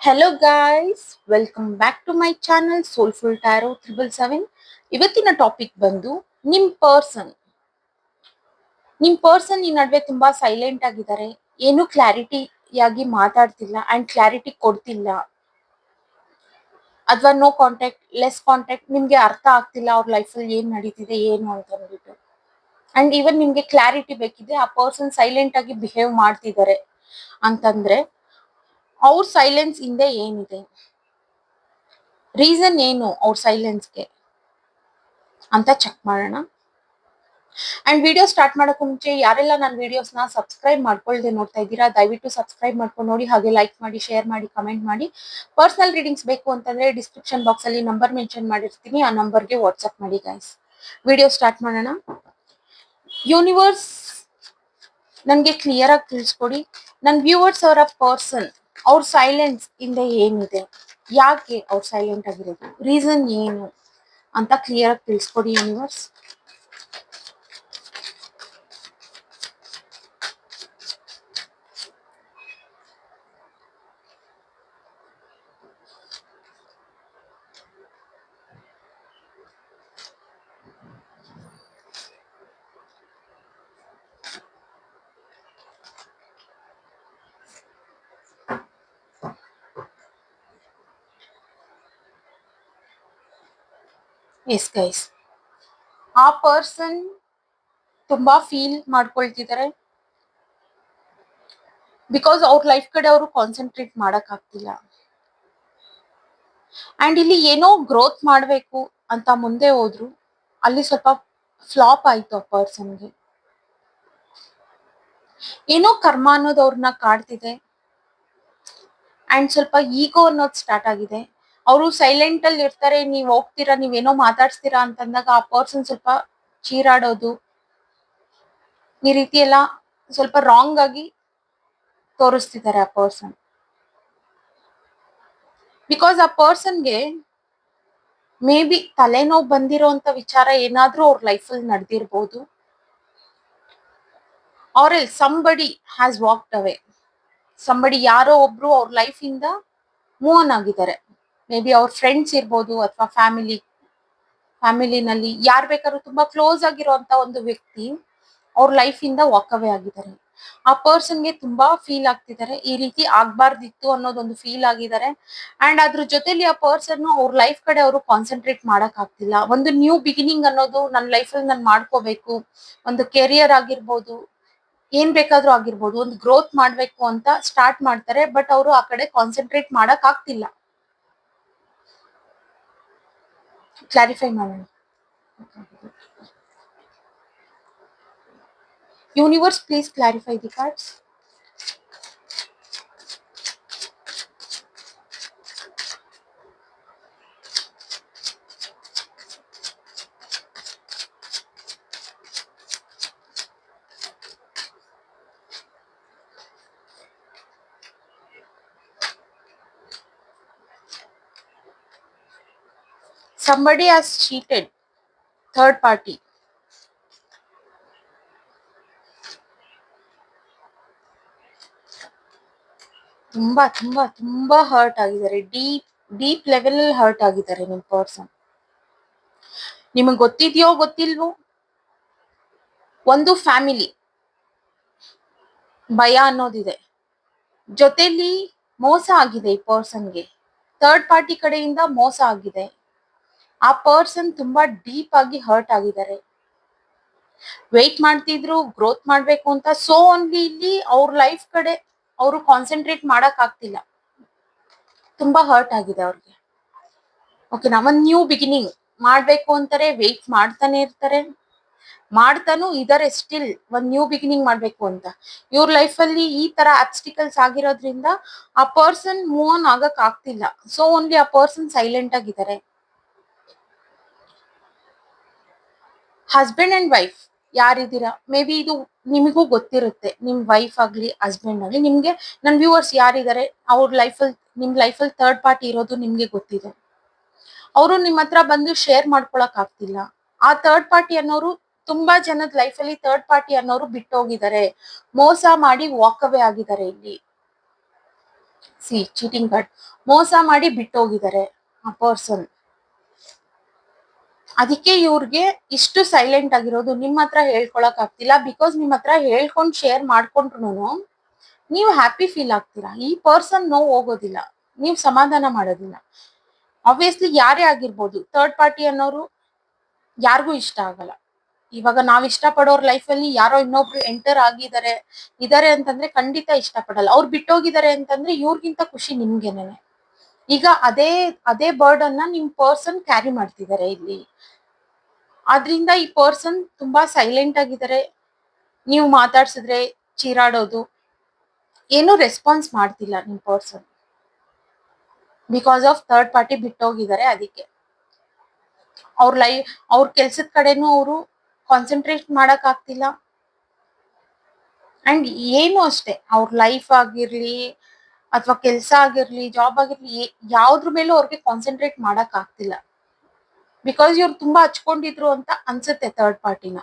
Hello guys, welcome back to my channel soulful tarot 777. ಇವತ್ತಿನ topic ಬಂದು ನಿಮ್ person ಈ ನಡುವೆ ತುಂಬಾ ಸೈಲೆಂಟ್ ಆಗಿದ್ದಾರೆ. ಏನು ಕ್ಲಾರಿಟಿಯಾಗಿ ಮಾತಾಡ್ತಿಲ್ಲ ಅಂಡ್ ಕ್ಲಾರಿಟಿ ಕೊಡ್ತಿಲ್ಲ, ಅಥವಾ ನೋ ಕಾಂಟ್ಯಾಕ್ಟ್, ಲೆಸ್ ಕಾಂಟ್ಯಾಕ್ಟ್. ನಿಮ್ಗೆ ಅರ್ಥ ಆಗ್ತಿಲ್ಲ ಅವ್ರ ಲೈಫಲ್ಲಿ ಏನ್ ನಡೀತಿದೆ ಏನು ಅಂತ ಅಂದ್ಬಿಟ್ಟು. ಅಂಡ್ ಇವನ್ ನಿಮ್ಗೆ ಕ್ಲಾರಿಟಿ ಬೇಕಿದೆ, ಆ ಪರ್ಸನ್ ಸೈಲೆಂಟ್ ಆಗಿ ಬಿಹೇವ್ ಮಾಡ್ತಿದ್ದಾರೆ ಅಂತಂದ್ರೆ ಅವ್ರ ಸೈಲೆನ್ಸ್ ಹಿಂದೆ ಏನಿದೆ, ರೀಸನ್ ಏನು ಅವ್ರ ಸೈಲೆನ್ಸ್ಗೆ ಅಂತ ಚೆಕ್ ಮಾಡೋಣ. ಅಂಡ್ ವಿಡಿಯೋ ಸ್ಟಾರ್ಟ್ ಮಾಡೋಕೆ ಮುಂಚೆ ಯಾರೆಲ್ಲ ನನ್ನ ವಿಡಿಯೋಸ್ನ ಸಬ್ಸ್ಕ್ರೈಬ್ ಮಾಡ್ಕೊಳ್ದೆ ನೋಡ್ತಾ ಇದ್ದೀರಾ, ದಯವಿಟ್ಟು ಸಬ್ಸ್ಕ್ರೈಬ್ ಮಾಡ್ಕೊಂಡು ನೋಡಿ, ಹಾಗೆ ಲೈಕ್ ಮಾಡಿ, ಶೇರ್ ಮಾಡಿ, ಕಮೆಂಟ್ ಮಾಡಿ. ಪರ್ಸನಲ್ ರೀಡಿಂಗ್ಸ್ ಬೇಕು ಅಂತಂದ್ರೆ ಡಿಸ್ಕ್ರಿಪ್ಷನ್ ಬಾಕ್ಸ್ ಅಲ್ಲಿ ನಂಬರ್ ಮೆನ್ಷನ್ ಮಾಡಿರ್ತೀನಿ, ಆ ನಂಬರ್ಗೆ ವಾಟ್ಸ್ಆಪ್ ಮಾಡಿ ಗೈಸ್. ವಿಡಿಯೋ ಸ್ಟಾರ್ಟ್ ಮಾಡೋಣ. ಯೂನಿವರ್ಸ್ ನನಗೆ ಕ್ಲಿಯರ್ ಆಗಿ ತಿಳಿಸ್ಕೊಡಿ, ನನ್ನ ವ್ಯೂವರ್ಸ್ ಅವರ ಪರ್ಸನ್ ಅವ್ರ ಸೈಲೆನ್ಸ್ ಹಿಂದೆ ಏನಿದೆ, ಯಾಕೆ ಅವ್ರು ಸೈಲೆಂಟ್ ಆಗಿರೋದು, ರೀಸನ್ ಏನು ಅಂತ ಕ್ಲಿಯರ್ ಆಗಿ ತಿಳಿಸ್ಕೊಡಿ ಯೂನಿವರ್ಸ್. ಎಸ್ ಗೈಸ್, ಆ ಪರ್ಸನ್ ತುಂಬಾ ಫೀಲ್ ಮಾಡ್ಕೊಳ್ತಿದ್ದಾರೆ, ಬಿಕಾಸ್ ಅವ್ರ ಲೈಫ್ ಕಡೆ ಅವರು ಕಾನ್ಸಂಟ್ರೇಟ್ ಮಾಡಕ್ ಆಗ್ತಿಲ್ಲ. ಅಂಡ್ ಇಲ್ಲಿ ಏನೋ ಗ್ರೋತ್ ಮಾಡ್ಬೇಕು ಅಂತ ಮುಂದೆ ಹೋದ್ರು, ಅಲ್ಲಿ ಸ್ವಲ್ಪ ಫ್ಲಾಪ್ ಆಯ್ತು ಆ ಪರ್ಸನ್ಗೆ. ಏನೋ ಕರ್ಮ ಅನ್ನೋದು ಅವ್ರನ್ನ ಕಾಡ್ತಿದೆ ಅಂಡ್ ಸ್ವಲ್ಪ ಈಗೋ ಅನ್ನೋದು ಸ್ಟಾರ್ಟ್ ಆಗಿದೆ. ಅವರು ಸೈಲೆಂಟ್ ಅಲ್ಲಿ ಇರ್ತಾರೆ, ನೀವ್ ಹೋಗ್ತೀರಾ, ನೀವೇನೋ ಮಾತಾಡ್ಸ್ತೀರಾ ಅಂತಂದಾಗ ಆ ಪರ್ಸನ್ ಸ್ವಲ್ಪ ಚೀರಾಡೋದು, ಈ ರೀತಿ ಎಲ್ಲ ಸ್ವಲ್ಪ ರಾಂಗ್ ಆಗಿ ತೋರಿಸ್ತಿದ್ದಾರೆ ಆ ಪರ್ಸನ್. ಬಿಕಾಸ್ ಆ ಪರ್ಸನ್ಗೆ ಮೇ ಬಿ ತಲೆನೋವು ಬಂದಿರೋಂತ ವಿಚಾರ ಏನಾದ್ರೂ ಅವ್ರ ಲೈಫಲ್ಲಿ ನಡೆದಿರ್ಬೋದು, or else somebody has walked away. Somebody ಯಾರೋ ಒಬ್ರು ಅವ್ರ ಲೈಫ್ ಇಂದ ಮೂವ್ ಆನ್ ಆಗಿದ್ದಾರೆ. ಮೇ ಬಿ ಅವ್ರ ಫ್ರೆಂಡ್ಸ್ ಇರ್ಬೋದು, ಅಥವಾ ಫ್ಯಾಮಿಲಿನಲ್ಲಿ ಯಾರು ಬೇಕಾದ್ರೂ ತುಂಬಾ ಕ್ಲೋಸ್ ಆಗಿರುವಂತ ಒಂದು ವ್ಯಕ್ತಿ ಅವ್ರ ಲೈಫ್ ಇಂದ ವಾಕ್ ಅವೇ ಆಗಿದ್ದಾರೆ. ಆ ಪರ್ಸನ್ಗೆ ತುಂಬಾ ಫೀಲ್ ಆಗ್ತಿದ್ದಾರೆ, ಈ ರೀತಿ ಆಗ್ಬಾರ್ದಿತ್ತು ಅನ್ನೋದೊಂದು ಫೀಲ್ ಆಗಿದ್ದಾರೆ. ಅಂಡ್ ಅದ್ರ ಜೊತೆಲಿ ಆ ಪರ್ಸನ್ ಅವ್ರ ಲೈಫ್ ಕಡೆ ಅವರು ಕಾನ್ಸಂಟ್ರೇಟ್ ಮಾಡಕ್ ಆಗ್ತಿಲ್ಲ. ಒಂದು ನ್ಯೂ ಬಿಗಿನಿಂಗ್ ಅನ್ನೋದು ನನ್ನ ಲೈಫಲ್ಲಿ ನಾನು ಮಾಡ್ಕೋಬೇಕು, ಒಂದು ಕೆರಿಯರ್ ಆಗಿರ್ಬೋದು, ಏನ್ ಬೇಕಾದ್ರೂ ಆಗಿರ್ಬೋದು, ಒಂದು ಗ್ರೋತ್ ಮಾಡ್ಬೇಕು ಅಂತ ಸ್ಟಾರ್ಟ್ ಮಾಡ್ತಾರೆ, ಬಟ್ ಅವರು ಆ ಕಡೆ ಕಾನ್ಸಂಟ್ರೇಟ್ ಮಾಡಕ್ ಆಗ್ತಿಲ್ಲ. ಕ್ಲಾರಿಫೈ ಮಾಡೋಣ. Universe, please clarify the cards. Somebody has cheated, third party. ತುಂಬಾ ತುಂಬಾ ತುಂಬಾ ಹರ್ಟ್ ಆಗಿದ್ದಾರೆ, ಡೀಪ್ ಲೆವೆಲ್ ಅಲ್ಲಿ ಹರ್ಟ್ ಆಗಿದ್ದಾರೆ ನಿಮ್ ಪರ್ಸನ್. ನಿಮಗೆ ಗೊತ್ತಿದ್ಯೋ ಗೊತ್ತಿಲ್ವೋ, ಒಂದು ಫ್ಯಾಮಿಲಿ ಭಯ ಅನ್ನೋದಿದೆ, ಜೊತೆಲಿ ಮೋಸ ಆಗಿದೆ ಈ ಪರ್ಸನ್ಗೆ, ಥರ್ಡ್ ಪಾರ್ಟಿ ಕಡೆಯಿಂದ ಮೋಸ ಆಗಿದೆ. ಆ ಪರ್ಸನ್ ತುಂಬಾ ಡೀಪ್ ಆಗಿ ಹರ್ಟ್ ಆಗಿದ್ದಾರೆ, ವೆಯ್ಟ್ ಮಾಡ್ತಿದ್ರು ಗ್ರೋತ್ ಮಾಡ್ಬೇಕು ಅಂತ. ಸೊ ಓನ್ಲಿ ಇಲ್ಲಿ ಅವ್ರ ಲೈಫ್ ಕಡೆ ಅವರು ಕಾನ್ಸಂಟ್ರೇಟ್ ಮಾಡಕ್ ಆಗ್ತಿಲ್ಲ, ತುಂಬಾ ಹರ್ಟ್ ಆಗಿದೆ ಅವ್ರಿಗೆ. ಓಕೆನಾ, ಒಂದ್ ನ್ಯೂ ಬಿಗಿನಿಂಗ್ ಮಾಡ್ಬೇಕು ಅಂತಾರೆ, ವೆಯ್ಟ್ ಮಾಡ್ತಾನೆ ಇರ್ತಾರೆ, ಮಾಡ್ತಾನೂ ಇದಾರೆ, ಸ್ಟಿಲ್ ಒಂದ್ ನ್ಯೂ ಬಿಗಿನಿಂಗ್ ಮಾಡ್ಬೇಕು ಅಂತ. ಇವ್ರ ಲೈಫ್ ಅಲ್ಲಿ ಈ ತರ ಅಬ್ಸ್ಟಿಕಲ್ಸ್ ಆಗಿರೋದ್ರಿಂದ ಆ ಪರ್ಸನ್ ಮೂವ್ ಆನ್ ಆಗಕ್ ಆಗ್ತಿಲ್ಲ. ಸೊ ಓನ್ಲಿ ಆ ಪರ್ಸನ್ ಸೈಲೆಂಟ್ ಆಗಿದ್ದಾರೆ. ಹಸ್ಬೆಂಡ್ ಅಂಡ್ ವೈಫ್ ಯಾರಿದ್ದೀರಾ, ಮೇ ಬಿ ಇದು ನಿಮಗೂ ಗೊತ್ತಿರುತ್ತೆ, ನಿಮ್ ವೈಫ್ ಆಗ್ಲಿ ಹಸ್ಬೆಂಡ್ ಆಗ್ಲಿ, ನಿಮ್ಗೆ ನನ್ ವ್ಯೂವರ್ಸ್ ಯಾರಿದ್ದಾರೆ ಅವ್ರ ಲೈಫಲ್ಲಿ, ನಿಮ್ ಲೈಫಲ್ಲಿ ಥರ್ಡ್ ಪಾರ್ಟಿ ಇರೋದು ನಿಮ್ಗೆ ಗೊತ್ತಿದೆ. ಅವರು ನಿಮ್ಮ ಹತ್ರ ಬಂದು ಶೇರ್ ಮಾಡ್ಕೊಳಕ್ ಆಗ್ತಿಲ್ಲ. ಆ ಥರ್ಡ್ ಪಾರ್ಟಿ ಅನ್ನೋರು ತುಂಬಾ ಜನದ ಲೈಫಲ್ಲಿ ಥರ್ಡ್ ಪಾರ್ಟಿ ಅನ್ನೋರು ಬಿಟ್ಟೋಗಿದ್ದಾರೆ, ಮೋಸ ಮಾಡಿ ವಾಕ್ ಅವೇ ಆಗಿದ್ದಾರೆ ಇಲ್ಲಿ. ಸಿ ಚೀಟಿಂಗ್ ಕಾರ್ಡ್, ಮೋಸ ಮಾಡಿ ಬಿಟ್ಟು ಹೋಗಿದ್ದಾರೆ ಆ ಪರ್ಸನ್. ಅದಕ್ಕೆ ಇವ್ರಿಗೆ ಇಷ್ಟು ಸೈಲೆಂಟ್ ಆಗಿರೋದು. ನಿಮ್ಮ ಹತ್ರ ಹೇಳ್ಕೊಳಕ್ ಆಗ್ತಿಲ್ಲ, ಬಿಕಾಸ್ ನಿಮ್ ಹತ್ರ ಹೇಳ್ಕೊಂಡ್ ಶೇರ್ ಮಾಡ್ಕೊಂಡ್ರು ನೀವು ಹ್ಯಾಪಿ ಫೀಲ್ ಆಗ್ತೀರಾ. ಈ ಪರ್ಸನ್ ನೋವು ಹೋಗೋದಿಲ್ಲ, ನೀವು ಸಮಾಧಾನ ಮಾಡೋದಿಲ್ಲ. ಆಬ್ವಿಯಸ್ಲಿ ಯಾರೇ ಆಗಿರ್ಬೋದು, ಥರ್ಡ್ ಪಾರ್ಟಿ ಅನ್ನೋರು ಯಾರಿಗೂ ಇಷ್ಟ ಆಗಲ್ಲ. ಇವಾಗ ನಾವ್ ಇಷ್ಟಪಡೋರ್ ಲೈಫ್ ಅಲ್ಲಿ ಯಾರೋ ಇನ್ನೊಬ್ರು ಎಂಟರ್ ಆಗಿದ್ದಾರೆ ಇದಾರೆ ಅಂತಂದ್ರೆ ಖಂಡಿತ ಇಷ್ಟಪಡಲ್ಲ. ಅವ್ರು ಬಿಟ್ಟೋಗಿದ್ದಾರೆ ಅಂತಂದ್ರೆ ಇವ್ರಿಗಿಂತ ಖುಷಿ ನಿಮ್ಗೆನೇನೆ. ಈಗ ಅದೇ ಅದೇ ಬರ್ಡನ್ನ ನಿಮ್ ಪರ್ಸನ್ ಕ್ಯಾರಿ ಮಾಡ್ತಿದ್ದಾರೆ ಇಲ್ಲಿ. ಆದ್ರಿಂದ ಈ ಪರ್ಸನ್ ತುಂಬಾ ಸೈಲೆಂಟ್ ಆಗಿದ್ದಾರೆ. ನೀವು ಮಾತಾಡ್ಸಿದ್ರೆ ಚೀರಾಡೋದು, ಏನು ರೆಸ್ಪಾನ್ಸ್ ಮಾಡ್ತಿಲ್ಲ ನಿಮ್ person. Because of third party ಬಿಟ್ಟೋಗಿದ್ದಾರೆ. ಅದಕ್ಕೆ ಅವ್ರ ಕೆಲ್ಸದ ಕಡೆನೂ ಅವರು ಕಾನ್ಸಂಟ್ರೇಟ್ ಮಾಡಕ್ ಆಗ್ತಿಲ್ಲ. ಅಂಡ್ ಏನು ಅಷ್ಟೇ, ಅವ್ರ ಲೈಫ್ ಆಗಿರ್ಲಿ ಅಥವಾ ಕೆಲ್ಸ ಆಗಿರ್ಲಿ, ಜಾಬ್ ಆಗಿರ್ಲಿ, ಯಾವ್ದ್ರ ಮೇಲೂ ಅವ್ರಿಗೆ ಕಾನ್ಸಂಟ್ರೇಟ್ ಮಾಡಕ್ ಆಗ್ತಿಲ್ಲ. ಬಿಕಾಸ್ ಇವ್ರು ತುಂಬಾ ಹಚ್ಕೊಂಡಿದ್ರು ಅಂತ ಅನ್ಸುತ್ತೆ ಥರ್ಡ್ ಪಾರ್ಟಿನ.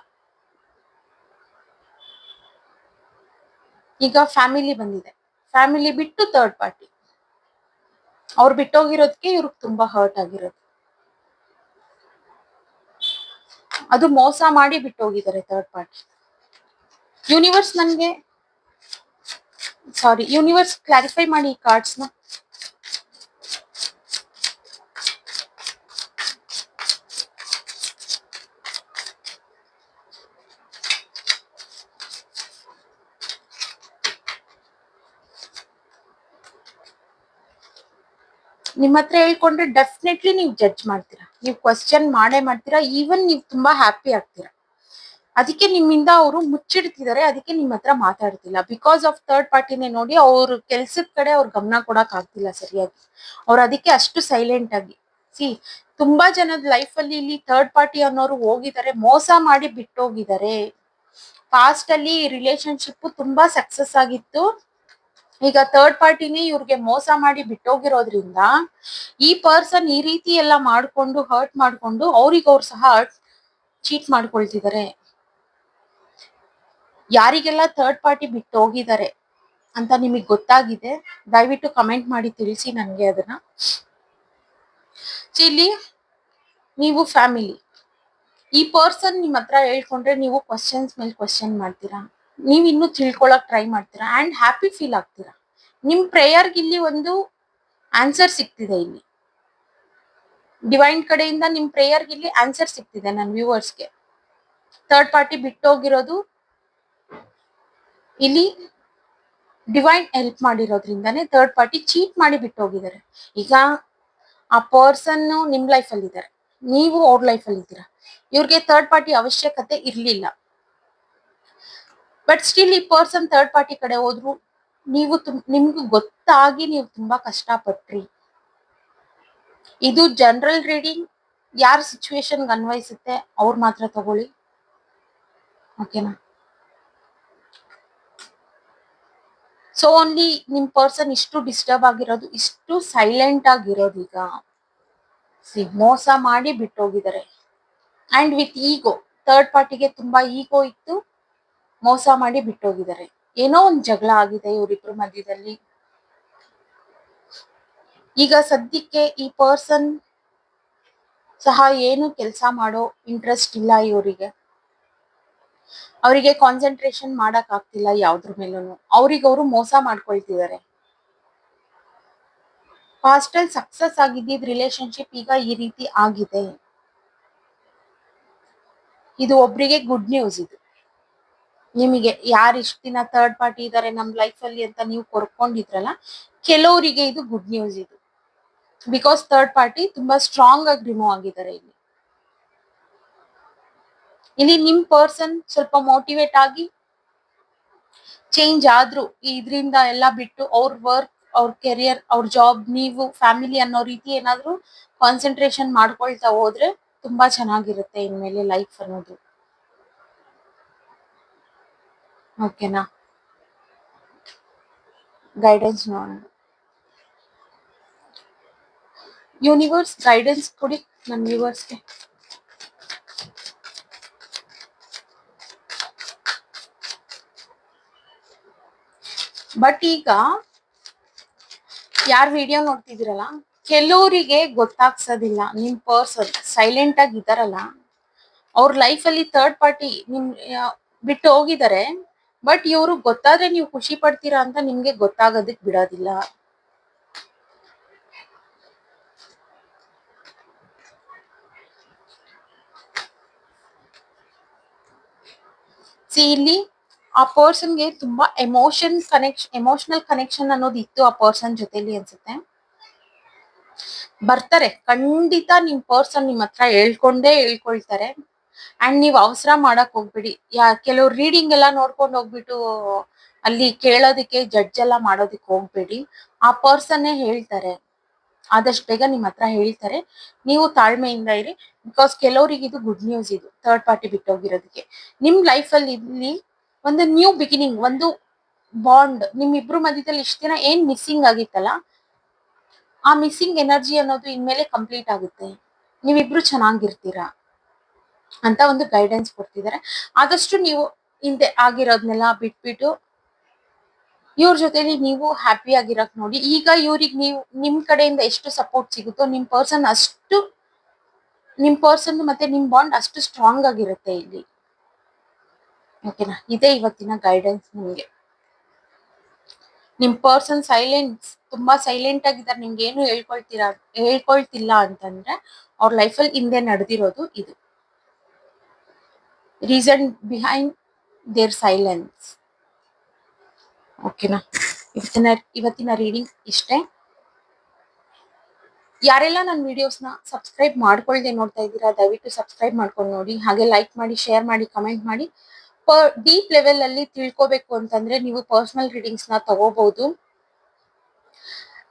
ಈಗ ಫ್ಯಾಮಿಲಿ ಬಂದಿದೆ, ಫ್ಯಾಮಿಲಿ ಬಿಟ್ಟು ಥರ್ಡ್ ಪಾರ್ಟಿ, ಅವ್ರು ಬಿಟ್ಟೋಗಿರೋದಕ್ಕೆ ಇವ್ರಿಗೆ ತುಂಬಾ ಹರ್ಟ್ ಆಗಿರೋದು. ಅದು ಮೋಸ ಮಾಡಿ ಬಿಟ್ಟೋಗಿದ್ದಾರೆ ಥರ್ಡ್ ಪಾರ್ಟಿ. ಯೂನಿವರ್ಸ್ ನನ್ಗೆ ಯೂನಿವರ್ಸ್ ಕ್ಲಾರಿಫೈ ಮಾಡಿ ಈ ಕಾರ್ಡ್ಸ್ ನ. ನಿಮ್ ಹತ್ರ ಹೇಳ್ಕೊಂಡ್ರೆ ಡೆಫಿನೆಟ್ಲಿ ನೀವು ಜಡ್ಜ್ ಮಾಡ್ತೀರಾ, ನೀವು ಕ್ವಶನ್ ಮಾಡೇ ಮಾಡ್ತೀರಾ, ಈವನ್ ನೀವು ತುಂಬಾ ಹ್ಯಾಪಿ ಆಗ್ತೀರಾ. ಅದಕ್ಕೆ ನಿಮ್ಮಿಂದ ಅವರು ಮುಚ್ಚಿಡ್ತಿದ್ದಾರೆ, ಅದಕ್ಕೆ ನಿಮ್ ಹತ್ರ ಮಾತಾಡ್ತಿಲ್ಲ. ಬಿಕಾಸ್ ಆಫ್ ಥರ್ಡ್ ಪಾರ್ಟಿನೇ ನೋಡಿ, ಅವ್ರ ಕೆಲ್ಸದ ಕಡೆ ಅವ್ರ ಗಮನ ಕೊಡಕ್ ಆಗ್ತಿಲ್ಲ ಸರಿಯಾಗಿ. ಅವ್ರು ಅದಕ್ಕೆ ಅಷ್ಟು ಸೈಲೆಂಟ್ ಆಗಿ. ಸಿ ತುಂಬಾ ಜನದ ಲೈಫ್ ಅಲ್ಲಿ ಇಲ್ಲಿ ಥರ್ಡ್ ಪಾರ್ಟಿ ಅನ್ನೋರು ಹೋಗಿದ್ದಾರೆ, ಮೋಸ ಮಾಡಿ ಬಿಟ್ಟೋಗಿದ್ದಾರೆ. ಪಾಸ್ಟ್ ಅಲ್ಲಿ ರಿಲೇಶನ್ಶಿಪ್ ತುಂಬಾ ಸಕ್ಸಸ್ ಆಗಿತ್ತು. ಈಗ ಥರ್ಡ್ ಪಾರ್ಟಿನೇ ಇವ್ರಿಗೆ ಮೋಸ ಮಾಡಿ ಬಿಟ್ಟೋಗಿರೋದ್ರಿಂದ ಈ ಪರ್ಸನ್ ಈ ರೀತಿ ಎಲ್ಲ ಮಾಡ್ಕೊಂಡು ಹರ್ಟ್ ಮಾಡ್ಕೊಂಡು ಅವ್ರಿಗವ್ರು ಸಹ ಚೀಟ್ ಮಾಡ್ಕೊಳ್ತಿದ್ದಾರೆ. ಯಾರಿಗೆಲ್ಲ ಥರ್ಡ್ ಪಾರ್ಟಿ ಬಿಟ್ಟು ಹೋಗಿದ್ದಾರೆ ಅಂತ ನಿಮಗೆ ಗೊತ್ತಾಗಿದೆ, ದಯವಿಟ್ಟು ಕಮೆಂಟ್ ಮಾಡಿ ತಿಳಿಸಿ ನನ್ಗೆ ಅದನ್ನ. ಇಲ್ಲಿ ನೀವು ಫ್ಯಾಮಿಲಿ, ಈ ಪರ್ಸನ್ ನಿಮ್ ಹತ್ರ ಹೇಳ್ಕೊಂಡ್ರೆ ನೀವು ಕ್ವಶನ್ಸ್ ಮೇಲೆ ಕ್ವಶನ್ ಮಾಡ್ತೀರಾ, ನೀವ್ ಇನ್ನು ತಿಳ್ಕೊಳಕ್ ಟ್ರೈ ಮಾಡ್ತೀರಾ ಅಂಡ್ ಹ್ಯಾಪಿ ಫೀಲ್ ಆಗ್ತೀರಾ. ನಿಮ್ ಪ್ರೇಯರ್ಗೆ ಇಲ್ಲಿ ಒಂದು ಆನ್ಸರ್ ಸಿಗ್ತಿದೆ. ಇಲ್ಲಿ ಡಿವೈನ್ ಕಡೆಯಿಂದ ನಿಮ್ ಪ್ರೇಯರ್ಗೆ ಇಲ್ಲಿ ಆನ್ಸರ್ ಸಿಗ್ತಿದೆ ನನ್ನ ವ್ಯೂವರ್ಸ್ಗೆ. ಥರ್ಡ್ ಪಾರ್ಟಿ ಬಿಟ್ಟೋಗಿರೋದು ಇಲ್ಲಿ ಡಿವೈನ್ ಹೆಲ್ಪ್ ಮಾಡಿರೋದ್ರಿಂದಾನೇ ಥರ್ಡ್ ಪಾರ್ಟಿ ಚೀಟ್ ಮಾಡಿ ಬಿಟ್ಟೋಗಿದ್ದಾರೆ. ಈಗ ಆ ಪರ್ಸನ್ ನಿಮ್ ಲೈಫ್ ಅಲ್ಲಿ ಇದ್ದಾರೆ, ನೀವು ಅವ್ರ ಲೈಫ್ ಅಲ್ಲಿ ಇದ್ದೀರಾ. ಇವ್ರಿಗೆ ಥರ್ಡ್ ಪಾರ್ಟಿ ಅವಶ್ಯಕತೆ ಇರ್ಲಿಲ್ಲ, ಬಟ್ ಸ್ಟಿಲ್ ಈ ಪರ್ಸನ್ ಥರ್ಡ್ ಪಾರ್ಟಿ ಕಡೆ ಹೋದ್ರು. ನೀವು ನಿಮ್ಗೆ ಗೊತ್ತಾಗಿ ನೀವು ತುಂಬಾ ಕಷ್ಟಪಟ್ರಿ. ಇದು ಜನರಲ್ ರೀಡಿಂಗ್, ಯಾರ ಸಿಚುವೇಶನ್ ಅನ್ವಯಿಸುತ್ತೆ ಅವ್ರು ಮಾತ್ರ ತಗೊಳ್ಳಿ, ಓಕೆನಾ. ಸೊ ಓನ್ಲಿ ನಿಮ್ ಪರ್ಸನ್ ಇಷ್ಟು ಡಿಸ್ಟರ್ಬ್ ಆಗಿರೋದು, ಇಷ್ಟು ಸೈಲೆಂಟ್ ಆಗಿರೋದು ಈಗ ಮೋಸ ಮಾಡಿ ಬಿಟ್ಟೋಗಿದ್ದಾರೆ. ಅಂಡ್ ವಿತ್ ಈಗೋ, ಥರ್ಡ್ ಪಾರ್ಟಿಗೆ ತುಂಬಾ ಈಗೋ ಇತ್ತು, ಮೋಸ ಮಾಡಿ ಬಿಟ್ಟೋಗಿದ್ದಾರೆ. ಏನೋ ಒಂದ್ ಜಗಳ ಆಗಿದೆ ಇವರಿಬ್ರು ಮಧ್ಯದಲ್ಲಿ. ಈಗ ಸದ್ಯಕ್ಕೆ ಈ ಪರ್ಸನ್ ಸಹ ಏನು ಕೆಲಸ ಮಾಡೋ ಇಂಟ್ರೆಸ್ಟ್ ಇಲ್ಲ ಇವರಿಗೆ. ಅವರಿಗೆ ಕಾನ್ಸಂಟ್ರೇಷನ್ ಮಾಡಕ್ ಆಗ್ತಿಲ್ಲ ಯಾವ್ದ್ರ ಮೇಲೂ, ಅವ್ರಿಗವ್ರು ಮೋಸ ಮಾಡ್ಕೊಳ್ತಿದ್ದಾರೆ. ಪಾಸ್ಟ್ ಅಲ್ಲಿ ಸಕ್ಸಸ್ ಆಗಿದ್ದ ರಿಲೇಶನ್ಶಿಪ್ ಈಗ ಈ ರೀತಿ ಆಗಿದೆ. ಇದು ಒಬ್ರಿಗೆ ಗುಡ್ ನ್ಯೂಸ್. ಇದು ನಿಮಗೆ ಯಾರು ಇಷ್ಟ ದಿನ ಥರ್ಡ್ ಪಾರ್ಟಿ ಇದಾರೆ ನಮ್ ಲೈಫ್ ಅಲ್ಲಿ ಅಂತ ನೀವು ಕೊರ್ಕೊಂಡಿದ್ರಲ್ಲ, ಕೆಲವರಿಗೆ ಇದು ಗುಡ್ ನ್ಯೂಸ್. ಇದು ಬಿಕಾಸ್ ಥರ್ಡ್ ಪಾರ್ಟಿ ತುಂಬಾ ಸ್ಟ್ರಾಂಗ್ ಆಗಿ ರಿಮೂವ್ ಆಗಿದ್ದಾರೆ. ಇಲ್ಲಿ ನಿಮ್ ಪರ್ಸನ್ ಸ್ವಲ್ಪ ಮೋಟಿವೇಟ್ ಆಗಿ ಚೇಂಜ್ ಆದ್ರು, ಇದ್ರಿಂದ ಎಲ್ಲ ಬಿಟ್ಟು ಅವ್ರ ವರ್ಕ್, ಅವ್ರ ಕೆರಿಯರ್, ಅವ್ರ ಜಾಬ್, ನೀವು ಫ್ಯಾಮಿಲಿ ಅನ್ನೋ ರೀತಿ ಏನಾದ್ರು ಕಾನ್ಸಂಟ್ರೇಷನ್ ಮಾಡ್ಕೊಳ್ತಾ ಹೋದ್ರೆ ತುಂಬಾ ಚೆನ್ನಾಗಿರುತ್ತೆ ಇನ್ಮೇಲೆ ಲೈಫ್ ಅನ್ನೋದು, ಓಕೆನಾ. ಗೈಡೆನ್ಸ್ ನೋಡೋಣ. ಯೂನಿವರ್ಸ್ ಗೈಡೆನ್ಸ್ ಕೊಡಿ ನನ್ನ ವ್ಯೂವರ್ಸ್ಗೆ. ಬಟ್ ಈಗ ಯಾರ್ ವಿಡಿಯೋ ನೋಡ್ತಿದಿರಲ್ಲ, ಕೆಲವರಿಗೆ ಗೊತ್ತಾಗ್ಸೋದಿಲ್ಲ ನಿಮ್ ಪರ್ಸನ್ ಸೈಲೆಂಟ್ ಆಗಿ ಇದಾರಲ್ಲ, ಅವ್ರ ಲೈಫ್ ಅಲ್ಲಿ ಥರ್ಡ್ ಪಾರ್ಟಿ ನಿಮ್ ಬಿಟ್ಟು ಹೋಗಿದ್ದಾರೆ. ಬಟ್ ಇವ್ರು ಗೊತ್ತಾದ್ರೆ ನೀವು ಖುಷಿ ಪಡ್ತೀರಾ ಅಂತ ನಿಮ್ಗೆ ಗೊತ್ತಾಗೋದಕ್ ಬಿಡೋದಿಲ್ಲ. ಇಲ್ಲಿ ಆ ಪರ್ಸನ್ಗೆ ತುಂಬಾ ಎಮೋಷನಲ್ ಕನೆಕ್ಷನ್ ಅನ್ನೋದು ಇತ್ತು ಆ ಪರ್ಸನ್ ಜೊತೆಲಿ ಅನ್ಸುತ್ತೆ. ಬರ್ತಾರೆ ಖಂಡಿತ, ನಿಮ್ ಪರ್ಸನ್ ನಿಮ್ ಹತ್ರ ಹೇಳ್ಕೊಳ್ತಾರೆ. ಅಂಡ್ ನೀವ್ ಅವಸರ ಮಾಡಕ್ ಹೋಗ್ಬಿಡಿ. ಕೆಲವ್ರು ರೀಡಿಂಗ್ ಎಲ್ಲ ನೋಡ್ಕೊಂಡು ಹೋಗ್ಬಿಟ್ಟು ಅಲ್ಲಿ ಕೇಳೋದಕ್ಕೆ ಜಡ್ಜ್ ಎಲ್ಲ ಮಾಡೋದಕ್ಕೆ ಹೋಗ್ಬೇಡಿ. ಆ ಪರ್ಸನ್ನೇ ಹೇಳ್ತಾರೆ, ಆದಷ್ಟು ಬೇಗ ನಿಮ್ ಹತ್ರ ಹೇಳ್ತಾರೆ. ನೀವು ತಾಳ್ಮೆಯಿಂದ ಇರಿ. ಬಿಕಾಸ್ ಕೆಲವರಿಗೆ ಇದು ಗುಡ್ ನ್ಯೂಸ್, ಇದು ಥರ್ಡ್ ಪಾರ್ಟಿ ಬಿಟ್ಟೋಗಿರೋದಕ್ಕೆ. ನಿಮ್ ಲೈಫ್ ಅಲ್ಲಿ ಇಲ್ಲಿ ಒಂದು ನ್ಯೂ ಬಿಗಿನಿಂಗ್, ಒಂದು ಬಾಂಡ್ ನಿಮ್ಮಿಬ್ರು ಮಧ್ಯದಲ್ಲಿ ಇಷ್ಟ ದಿನ ಏನ್ ಮಿಸ್ಸಿಂಗ್ ಆಗಿತ್ತಲ್ಲ, ಆ ಮಿಸ್ಸಿಂಗ್ ಎನರ್ಜಿ ಅನ್ನೋದು ಇನ್ಮೇಲೆ ಕಂಪ್ಲೀಟ್ ಆಗುತ್ತೆ. ನೀವಿಬ್ರು ಚೆನ್ನಾಗಿರ್ತೀರಾ ಅಂತ ಒಂದು ಗೈಡೆನ್ಸ್ ಕೊಡ್ತಿದ್ದಾರೆ. ಆದಷ್ಟು ನೀವು ಹಿಂದೆ ಆಗಿರೋದ್ನೆಲ್ಲ ಬಿಟ್ಬಿಟ್ಟು ಇವ್ರ ಜೊತೆಲಿ ನೀವು ಹ್ಯಾಪಿ ಆಗಿರಕ್ ನೋಡಿ. ಈಗ ಇವ್ರಿಗೆ ನೀವು ನಿಮ್ ಕಡೆಯಿಂದ ಎಷ್ಟು ಸಪೋರ್ಟ್ ಸಿಗುತ್ತೋ ನಿಮ್ ಪರ್ಸನ್ ಮತ್ತೆ ನಿಮ್ ಬಾಂಡ್ ಅಷ್ಟು ಸ್ಟ್ರಾಂಗ್ ಆಗಿರುತ್ತೆ ಇಲ್ಲಿ. ಓಕೆನಾ? ಇದೇ ಇವತ್ತಿನ ಗೈಡೆನ್ಸ್ ನಿಮ್ಗೆ. ನಿಮ್ ಪರ್ಸನ್ ತುಂಬಾ ಸೈಲೆಂಟ್ ಆಗಿದ್ದಾರೆ, ನಿಮ್ಗೆ ಏನು ಹೇಳ್ಕೊಳ್ತಿಲ್ಲ ಅಂತಂದ್ರೆ ಅವ್ರ ಲೈಫಲ್ಲಿ ಹಿಂದೆ ನಡೆದಿರೋದು ಇದು. Reason behind their silence. ಓಕೆನಾ? ಇವತ್ತಿನ ರೀಡಿಂಗ್ ಇಷ್ಟೇ. ಯಾರೆಲ್ಲ ನನ್ನ ವಿಡಿಯೋಸ್ನ ಸಬ್ಸ್ಕ್ರೈಬ್ ಮಾಡ್ಕೊಳ್ದೆ ನೋಡ್ತಾ ಇದ್ದೀರಾ, ದಯವಿಟ್ಟು ಸಬ್ಸ್ಕ್ರೈಬ್ ಮಾಡ್ಕೊಂಡು ನೋಡಿ. ಹಾಗೆ ಲೈಕ್ ಮಾಡಿ, ಶೇರ್ ಮಾಡಿ, ಕಮೆಂಟ್ ಮಾಡಿ. ಡೀಪ್ ಲೆವೆಲ್ ಅಲ್ಲಿ ತಿಳ್ಕೋಬೇಕು ಅಂತಂದ್ರೆ ನೀವು ಪರ್ಸನಲ್ ರೀಡಿಂಗ್ಸ್ ನ ತಗೋಬಹುದು.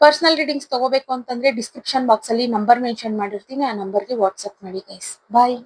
ಪರ್ಸನಲ್ ರೀಡಿಂಗ್ಸ್ ತಗೋಬೇಕು ಅಂತಂದ್ರೆ ಡಿಸ್ಕ್ರಿಪ್ಷನ್ ಬಾಕ್ಸ್ ಅಲ್ಲಿ ನಂಬರ್ ಮೆನ್ಷನ್ ಮಾಡಿರ್ತೀನಿ, ಆ ನಂಬರ್ಗೆ ವಾಟ್ಸ್ಆಪ್ ಮಾಡಿ ಗೈಸ್. ಬಾಯ್.